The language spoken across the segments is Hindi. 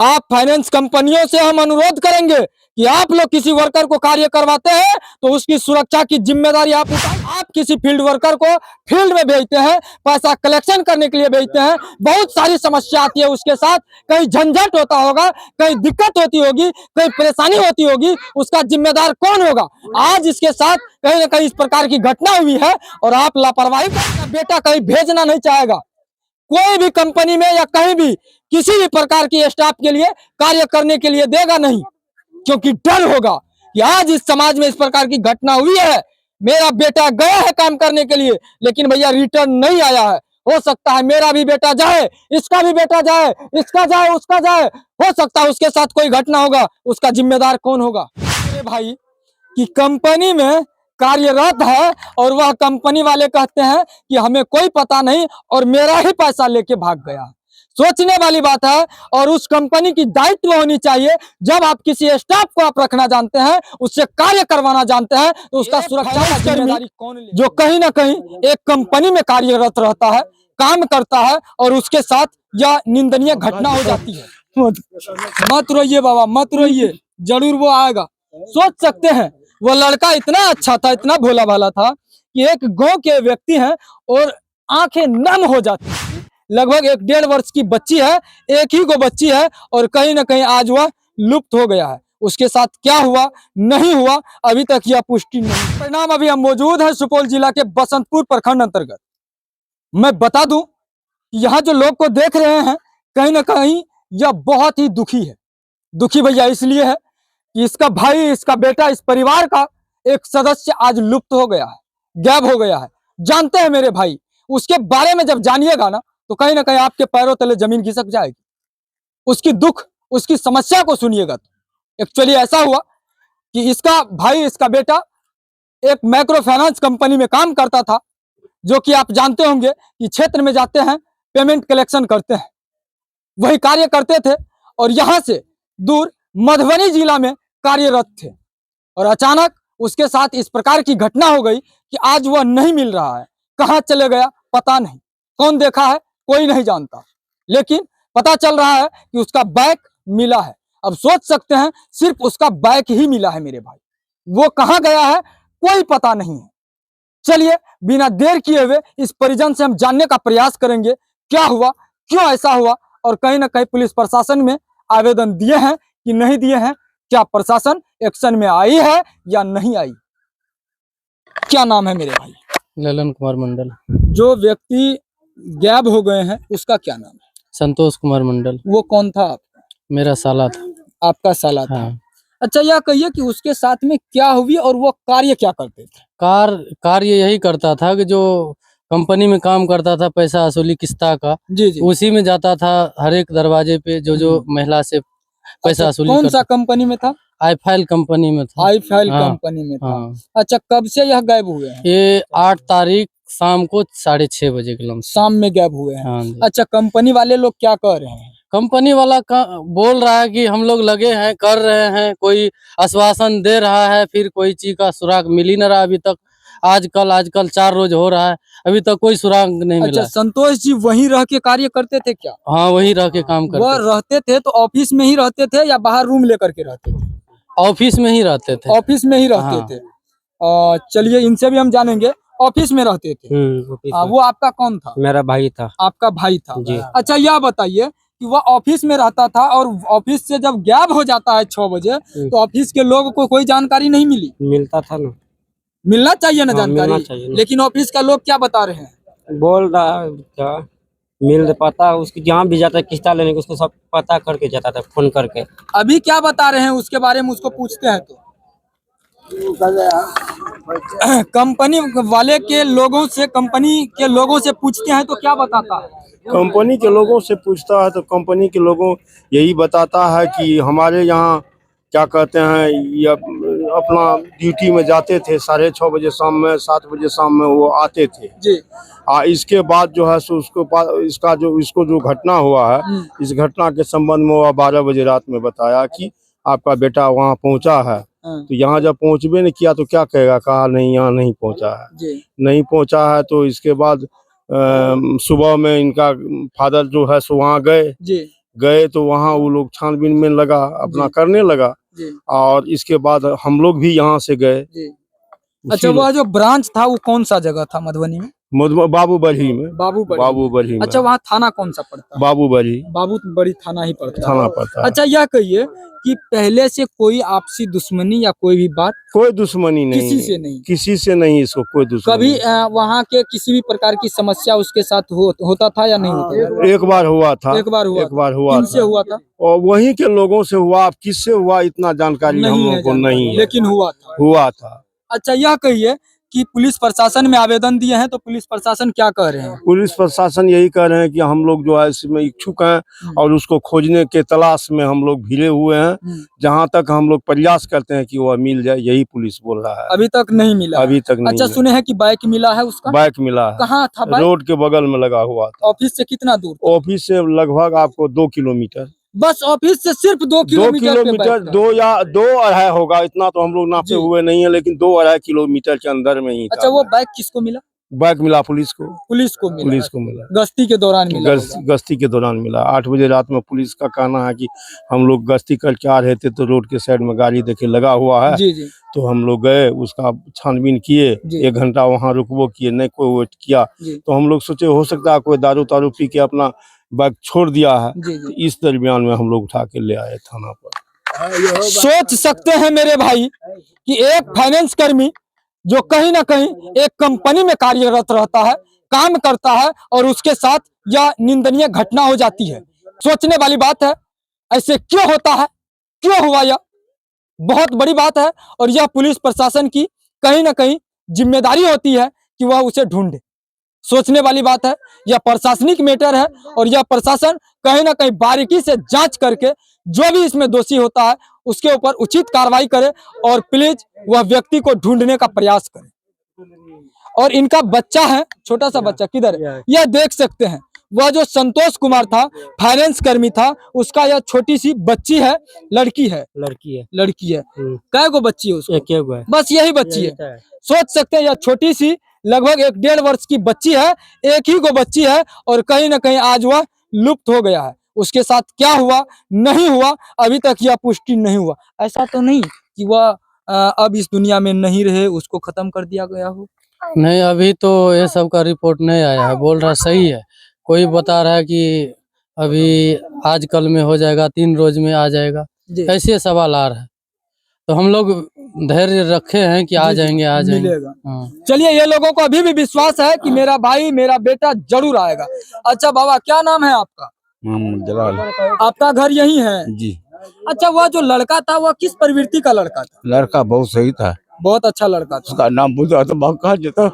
आप फाइनेंस कंपनियों से हम अनुरोध करेंगे कि आप लोग किसी वर्कर को कार्य करवाते हैं तो उसकी सुरक्षा की जिम्मेदारी आप उठाएं। आप किसी फील्ड वर्कर को फील्ड में भेजते हैं, पैसा कलेक्शन करने के लिए भेजते हैं, बहुत सारी समस्या आती है उसके साथ, कहीं झंझट होता होगा, कहीं दिक्कत होती होगी, कहीं परेशानी होती होगी, उसका जिम्मेदार कौन होगा? आज इसके साथ कहीं ना कहीं इस प्रकार की घटना हुई है और आप लापरवाही बेटा कहीं भेजना नहीं चाहेगा, कोई भी कंपनी में या कहीं भी किसी भी प्रकार की स्टाफ के लिए कार्य करने के लिए देगा नहीं, क्योंकि डर होगा कि आज इस समाज में इस प्रकार की घटना हुई है, मेरा बेटा गया है काम करने के लिए लेकिन भैया रिटर्न नहीं आया है। हो सकता है मेरा भी बेटा जाए, इसका भी बेटा जाए, इसका जाए, उसका जाए, हो सकता है उसके साथ कोई घटना होगा, उसका जिम्मेदार कौन होगा? मेरे भाई कि कंपनी में कार्यरत है और वह कंपनी वाले कहते हैं कि हमें कोई पता नहीं और मेरा ही पैसा लेके भाग गया। सोचने वाली बात है। और उस कंपनी की दायित्व होनी चाहिए, जब आप किसी स्टाफ को आप रखना जानते हैं, उससे कार्य करवाना जानते हैं, तो उसका सुरक्षा की जिम्मेदारी कौन ले? जो कहीं ना कहीं एक कंपनी में कार्यरत रहता है, काम करता है और उसके साथ यह निंदनीय घटना हो जाती है। मत रोइए बाबा, मत रोइए, जरूर वो आएगा। सोच सकते हैं वो लड़का इतना अच्छा था, इतना भोला भाला था कि एक गांव के व्यक्ति हैं और आंखें नम हो जाती। लगभग 1-1.5 वर्ष की बच्ची है, एक ही को बच्ची है और कहीं ना कहीं आज वह लुप्त हो गया है। उसके साथ क्या हुआ नहीं हुआ अभी तक यह पुष्टि नहीं। परिणाम अभी हम मौजूद है सुपौल जिला के बसंतपुर प्रखंड अंतर्गत। मैं बता दूं यहाँ जो लोग को देख रहे हैं, कहीं ना कहीं यह बहुत ही दुखी है। दुखी भैया इसलिए है कि इसका भाई, इसका बेटा, इस परिवार का एक सदस्य आज लुप्त हो गया है, गायब हो गया है। जानते हैं मेरे भाई, उसके बारे में जब जानिएगा ना तो कहीं ना कहीं आपके पैरों तले जमीन खिसक जाएगी। उसकी दुख, उसकी समस्या को सुनिएगा। तो एक्चुअली ऐसा हुआ कि इसका भाई, इसका बेटा एक माइक्रो फाइनेंस कंपनी में काम करता था, जो कि आप जानते होंगे कि क्षेत्र में जाते हैं, पेमेंट कलेक्शन करते हैं, वही कार्य करते थे और यहां से दूर मधुबनी जिला में कार्यरत थे। और अचानक उसके साथ इस प्रकार की घटना हो गई कि आज वह नहीं मिल रहा है। कहां चले गया पता नहीं, कौन देखा है कोई नहीं जानता, लेकिन पता चल रहा है कि उसका बैग मिला है। अब सोच सकते हैं, सिर्फ उसका बैग ही मिला है मेरे भाई, वो कहां गया है कोई पता नहीं है। चलिए बिना देर किए हुए इस परिजन से हम जानने का प्रयास करेंगे, क्या हुआ, क्यों ऐसा हुआ और कहीं ना कहीं पुलिस प्रशासन में आवेदन दिए हैं कि नहीं दिए हैं, क्या प्रशासन एक्शन में आई है या नहीं आई। क्या नाम है मेरे भाई? ललन कुमार मंडल। जो व्यक्ति गायब हो गए हैं उसका क्या नाम है? संतोष कुमार मंडल। वो कौन था आपका? मेरा साला था। आपका साला था? हाँ। अच्छा, यह कहिए कि उसके साथ में क्या हुई और वो कार्य क्या करते थे? कार्य यही करता था कि जो कंपनी में काम करता था, पैसा वसूली किस्ता का, जी जी। उसी में जाता था हर एक दरवाजे पे, जो महिला से पैसा वसूली। कौन सा कंपनी में था? आईफाइल कंपनी में था। आईफाइल हाँ, कंपनी में था। हाँ। अच्छा, कब से यह गायब हुए हैं? ये 8 तारीख शाम को 6:30 बजे के लम्स शाम में गायब हुए हैं। हाँ जी। अच्छा, कंपनी वाले लोग क्या कह रहे हैं? कंपनी वाला बोल रहा है कि हम लोग लगे हैं, कर रहे हैं, कोई आश्वासन दे रहा है, फिर कोई चीज का सुराग मिल ही न रहा अभी तक। आजकल 4 रोज हो रहा है, अभी तक कोई सुराग नहीं मिला। अच्छा, संतोष जी वहीं रह के कार्य करते थे क्या? हाँ, वहीं रह के काम करते। वह रहते थे तो ऑफिस में ही रहते थे या बाहर रूम लेकर के रहते थे? ऑफिस में ही रहते थे। ऑफिस में ही रहते हाँ। थे। चलिए इनसे भी हम जानेंगे। ऑफिस में रहते थे? वो आपका कौन था? मेरा भाई था। आपका भाई था जी। अच्छा, यह बताइए कि वह ऑफिस में रहता था और ऑफिस से जब गायब हो जाता है 6 बजे तो ऑफिस के लोगों को कोई जानकारी नहीं मिली? मिलता था ना, मिलना चाहिए ना जानकारी। मिलना चाहिए ना। लेकिन ऑफिस का लोग क्या बता रहे हैं? बोल रहा था मिल पाता, उसकी जहाँ भी जाता है किस्ता लेने को, उसको सब पता करके जाता था, फोन करके। अभी क्या बता रहे हैं उसके बारे में, उसको पूछते हैं तो कंपनी वाले के लोगों से, कंपनी के लोगों से पूछते हैं तो क्या बताता है? कंपनी के लोगों से पूछता है तो कंपनी के लोगों यही बताता है कि हमारे यहाँ क्या कहते हैं, ये अपना ड्यूटी में जाते थे 6:30 बजे शाम में, 7 बजे शाम में वो आते थे जी। इसके बाद जो है सो इसको जो घटना हुआ है, इस घटना के संबंध में वह 12 बजे रात में बताया कि आपका बेटा वहाँ पहुँचा है। तो यहाँ जब पहुँचबे नहीं किया तो क्या कहेगा, कहा नहीं यहाँ नहीं पहुँचा है जी। नहीं पहुँचा है। तो इसके बाद सुबह में इनका फादर जो है सो वहाँ गए जी। गए तो वहाँ वो लोग छानबीन में लगा, अपना जी। करने लगा। जी और इसके बाद हम लोग भी यहाँ से गए। जी। उसी अच्छा, वह जो ब्रांच था वो कौन सा जगह था मधुबनी में? बाबूबरही में। बाबूबड़ी। बाबूबरही में। अच्छा, वहाँ थाना कौन सा पड़ता है? बाबूबरही बाबूबड़ी थाना ही पड़ता है। थाना पड़ता है। अच्छा, यह कहिए कि पहले से कोई आपसी दुश्मनी या कोई भी बात कोई दुश्मनी नहीं, किसी से नहीं? किसी से नहीं, इसको कोई दुश्मनी कभी नहीं। वहाँ के किसी भी प्रकार की समस्या उसके साथ होता था या नहीं होता था? एक बार हुआ था। एक बार हुआ एक बार हुआ किनसे था। हुआ था? और वहीं के लोगों से हुआ। अब किससे हुआ इतना जानकारी हम नहीं लोगों है को जानकारी, नहीं है, लेकिन हुआ था। हुआ था। अच्छा, यह कहिए कि पुलिस प्रशासन में आवेदन दिए हैं तो पुलिस प्रशासन क्या कह रहे हैं? पुलिस प्रशासन यही कह रहे हैं कि हम लोग जो है इसमें इच्छुक हैं और उसको खोजने के तलाश में हम लोग भिड़े हुए हैं। जहां तक हम लोग प्रयास करते हैं कि वह मिल जाए, यही पुलिस बोल रहा है। अभी तक नहीं मिला? अभी तक नहीं अच्छा, मिला। सुने हैं कि बाइक मिला है उसका? बाइक मिला है। कहाँ था बाइक? रोड के बगल में लगा हुआ था। ऑफिस से कितना दूर? ऑफिस से लगभग आपको 2 किलोमीटर। बस ऑफिस से सिर्फ 2 2 किलोमीटर पे किलोमीटर, बाइक था। 2 या 2-2.5 होगा, इतना तो हम लोग नापे जी। हुए नहीं है, लेकिन 2-2.5 किलोमीटर के अंदर में ही था। अच्छा, वो बाइक किसको मिला? बाइक मिला पुलिस को। पुलिस को मिला? पुलिस को मिला। गश्ती के दौरान मिला होगा। गश्ती के दौरान मिला। 8 बजे रात में पुलिस का कहना है कि हम लोग गश्ती करके आ रहे थे तो रोड के साइड में गाड़ी देखे लगा हुआ है। जी जी तो हम लोग गए, उसका छानबीन किए, जी। 1 घंटा वहाँ रुकवो किए, नहीं कोई वेट किया। जी तो हम लोग सोचे हो सकता है कोई दारू तारू पी के अपना बाइक छोड़ दिया है। जी जी। इस दरमियान में हम लोग उठा के ले आए थाना पर। सोच सकते हैं मेरे भाई कि एक फाइनेंस कर्मी जो कहीं ना कहीं एक कंपनी में कार्यरत रहता है, काम करता है, और उसके साथ यह निंदनीय घटना हो जाती है। सोचने वाली बात है, ऐसे क्यों होता है, क्यों हुआ, यह बहुत बड़ी बात है। और यह पुलिस प्रशासन की कहीं ना कहीं जिम्मेदारी होती है कि वह उसे ढूंढे। सोचने वाली बात है, यह प्रशासनिक मैटर है और यह प्रशासन कहीं ना कहीं बारीकी से जांच करके जो भी इसमें दोषी होता है उसके ऊपर उचित कार्रवाई करे और प्लीज वह व्यक्ति को ढूंढने का प्रयास करे। और इनका बच्चा है, छोटा सा बच्चा, किधर है? यह देख सकते हैं, वह जो संतोष कुमार था, फाइनेंस कर्मी था, उसका यह छोटी सी बच्ची है, लड़की है, लड़की है। कै गो बच्ची है उसको? एक है। बस यही बच्ची है। सोच सकते हैं, यह छोटी सी लगभग 1-1.5 वर्ष की बच्ची है, एक ही गो बच्ची है, और कहीं ना कहीं आज वह लुप्त हो गया है। उसके साथ क्या हुआ नहीं हुआ अभी तक यह पुष्टि नहीं हुआ। ऐसा तो नहीं कि वह अब इस दुनिया में नहीं रहे, उसको खत्म कर दिया गया हो? नहीं, अभी तो ये सब का रिपोर्ट नहीं आया है। बोल रहा सही है, कोई बता रहा है कि अभी आजकल में हो जाएगा, 3 रोज में आ जाएगा, जी ऐसे सवाल आ रहा है। तो हम लोग धैर्य रखे हैं कि आ जी, जी, जाएंगे, आ जाएंगे। मिलेगा। हाँ। चलिए, ये लोगों को अभी भी विश्वास है कि मेरा भाई, मेरा बेटा जरूर आएगा। अच्छा बाबा, क्या नाम है आपका? मोहम्मद जलाल आपका घर यही है? जी। अच्छा, वह जो लड़का था वह किस प्रवृत्ति का लड़का था? लड़का बहुत सही था। बहुत अच्छा लड़का था। उसका नाम बुझा तो कहा जाता।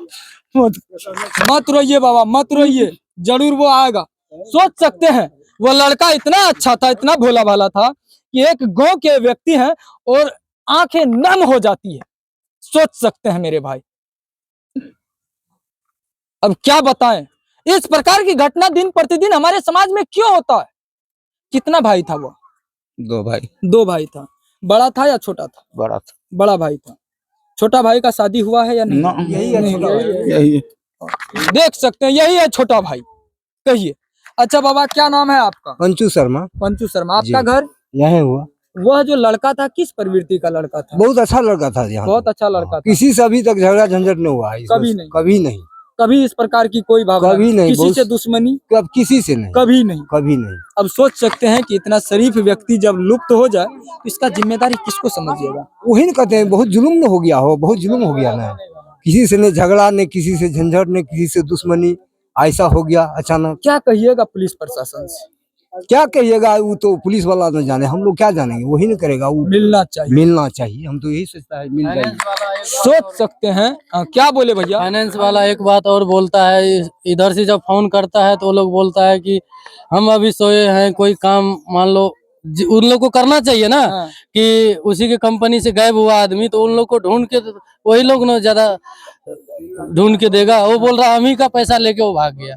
मत रोइए बाबा, मत रोइए, जरूर वो आएगा। सोच सकते हैं, वो लड़का इतना अच्छा था, इतना भोला भाला था कि एक गांव के व्यक्ति हैं और आंखें नम हो जाती है। सोच सकते हैं मेरे भाई। अब क्या बताएं, इस प्रकार की घटना दिन प्रतिदिन हमारे समाज में क्यों होता है? कितना भाई था वो? 2 भाई। 2 भाई था। बड़ा था या छोटा था? बड़ा था। बड़ा भाई था। छोटा भाई का शादी हुआ है या नहीं? ना, यही है छोटा भाई। यही है। देख सकते हैं, यही है छोटा भाई। कहिए। अच्छा बाबा, क्या नाम है आपका? पंचू शर्मा। पंचू शर्मा। आपका जी। घर? यही हुआ। वह जो लड़का था किस प्रवृत्ति का लड़का था? बहुत अच्छा लड़का था यहाँ। बहुत अच्छा लड़का था। किसी से अभी तक झगड़ा झंझट नहीं हुआ है इसमें। कभी नहीं? कभी नहीं। कभी इस प्रकार की कोई भावना? कभी नहीं। किसी बहुत- से दुश्मनी? कब किसी से नहीं। कभी नहीं। कभी नहीं। अब सोच सकते हैं कि इतना शरीफ व्यक्ति जब लुप्त हो जाए तो इसका जिम्मेदारी किसको समझिएगा? वही न कहते हैं, बहुत जुल्म न हो गया हो, बहुत जुल्म हो गया ना। किसी से नहीं झगड़ा, नहीं किसी से झंझट, नहीं किसी से दुश्मनी, ऐसा हो गया अचानक। क्या कहिएगा पुलिस प्रशासन से? क्या कहिएगा, वो तो पुलिस वाला न जाने, हम लोग क्या जानेंगे, वही न करेगा। वो मिलना चाहिए। मिलना चाहिए, हम तो यही सोचता है मिल जाए। सोच सकते हैं। क्या बोले भैया? फाइनेंस वाला एक बात और बोलता है, इधर से जब फोन करता है तो वो लोग बोलता है कि हम अभी सोए हैं, कोई काम मान लो उन लोग को करना चाहिए ना। हाँ। कि उसी के कंपनी से गायब हुआ आदमी, तो उन लोग को ढूंढ के वही लोग ना ज्यादा ढूंढ के देगा। वो बोल रहा हम ही का पैसा लेके वो भाग गया।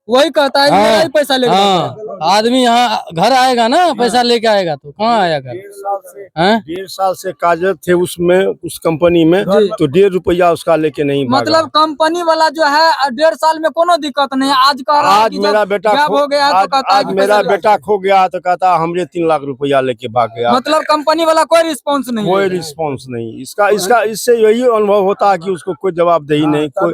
वही कहता है कि मेरा ही पैसा लेके जाता है। हाँ, आदमी यहाँ घर आएगा ना, पैसा लेके आएगा तो कहाँ आया घर? हैं? 1.5 साल से कार्यरत थे उसमें, उस कंपनी में, तो 1.5 रुपया उसका लेके नहीं भागा। मतलब कंपनी वाला जो है 1.5 साल में कोनो दिक्कत नहीं है। आज कह रहा है आज कि मेरा जब बेटा गैप हो गया है तो कहता है आज कि मेरा पैसा बेटा खो गया तो कहता हमरे 3 लाख रुपया लेके भाग गया। मतलब कंपनी वाला कोई रिस्पॉन्स नहीं कोई है। रिस्पॉन्स नहीं। इसका इससे यही अनुभव होता है कि उसको कोई जवाबदेही नहीं, कोई।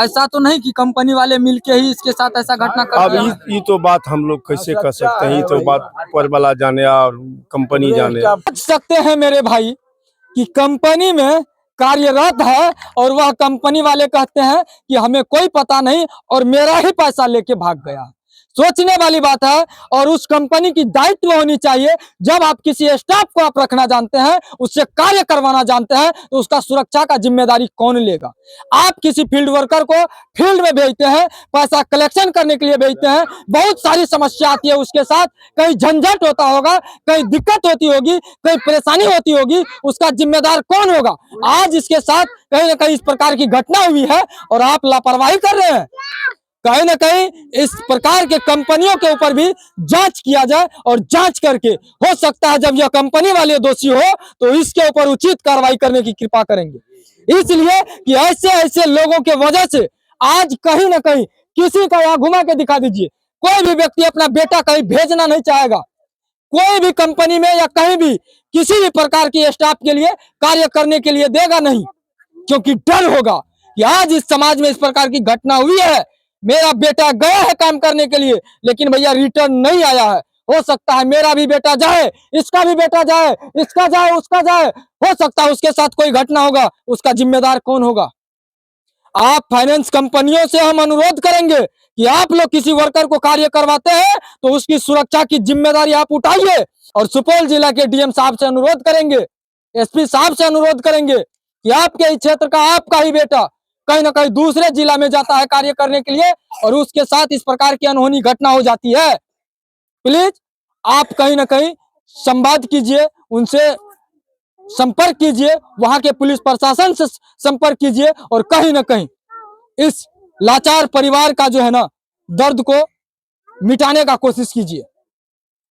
ऐसा तो नहीं कि कंपनी वाले मिलके ही इसके साथ ऐसा घटना कर अब ये तो बात हम लोग कैसे कर सकते हैं? ये तो बात ऊपर वाला जाने और कंपनी जाने। समझ सकते हैं मेरे भाई कि कंपनी में कार्यरत है और वह कंपनी वाले कहते हैं कि हमें कोई पता नहीं और मेरा ही पैसा लेके भाग गया। सोचने वाली बात है। और उस कंपनी की दायित्व होनी चाहिए, जब आप किसी स्टाफ को आप रखना जानते हैं, उससे कार्य करवाना जानते हैं, तो उसका सुरक्षा का जिम्मेदारी कौन लेगा? आप किसी फील्ड वर्कर को फील्ड में भेजते हैं, पैसा कलेक्शन करने के लिए भेजते हैं, बहुत सारी समस्या आती है उसके साथ, कहीं झंझट होता होगा, कहीं दिक्कत होती होगी, कहीं परेशानी होती होगी, उसका जिम्मेदार कौन होगा? आज इसके साथ कहीं ना कहीं इस प्रकार की घटना हुई है और आप लापरवाही कर रहे हैं। कहीं ना कहीं इस प्रकार के कंपनियों के ऊपर भी जांच किया जाए और जांच करके हो सकता है जब यह कंपनी वाले दोषी हो तो इसके ऊपर उचित कार्रवाई करने की कृपा करेंगे। इसलिए कि ऐसे ऐसे लोगों के वजह से आज कहीं ना कहीं किसी का यहाँ घुमा के दिखा दीजिए, कोई भी व्यक्ति अपना बेटा कहीं भेजना नहीं चाहेगा, कोई भी कंपनी में या कहीं भी किसी भी प्रकार की स्टाफ के लिए कार्य करने के लिए देगा नहीं, क्योंकि डर होगा कि आज इस समाज में इस प्रकार की घटना हुई है, मेरा बेटा गया है काम करने के लिए लेकिन भैया रिटर्न नहीं आया है। हो सकता है मेरा भी बेटा जाए, इसका भी बेटा जाए, इसका जाए, उसका जाए, हो सकता है उसके साथ कोई घटना होगा, उसका जिम्मेदार कौन होगा? आप फाइनेंस कंपनियों से हम अनुरोध करेंगे कि आप लोग किसी वर्कर को कार्य करवाते हैं तो उसकी सुरक्षा की जिम्मेदारी आप उठाइए। और सुपौल जिला के डीएम साहब से अनुरोध करेंगे, एसपी साहब से अनुरोध करेंगे कि आपके क्षेत्र का आपका ही बेटा कहीं ना कहीं दूसरे जिला में जाता है कार्य करने के लिए और उसके साथ इस प्रकार की अनहोनी घटना हो जाती है, प्लीज आप कहीं ना कहीं संवाद कीजिए, उनसे संपर्क कीजिए, वहां के पुलिस प्रशासन से संपर्क कीजिए और कहीं ना कहीं इस लाचार परिवार का जो है ना दर्द को मिटाने का कोशिश कीजिए।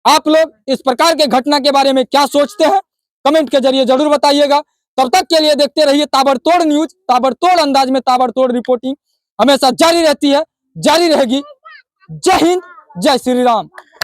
आप लोग इस प्रकार के घटना के बारे में क्या सोचते हैं कमेंट के जरिए जरूर बताइएगा। तब तक के लिए देखते रहिए ताबड़तोड़ न्यूज, ताबड़तोड़ अंदाज में ताबड़तोड़ रिपोर्टिंग हमेशा जारी रहती है, जारी रहेगी। जय हिंद, जय श्री राम।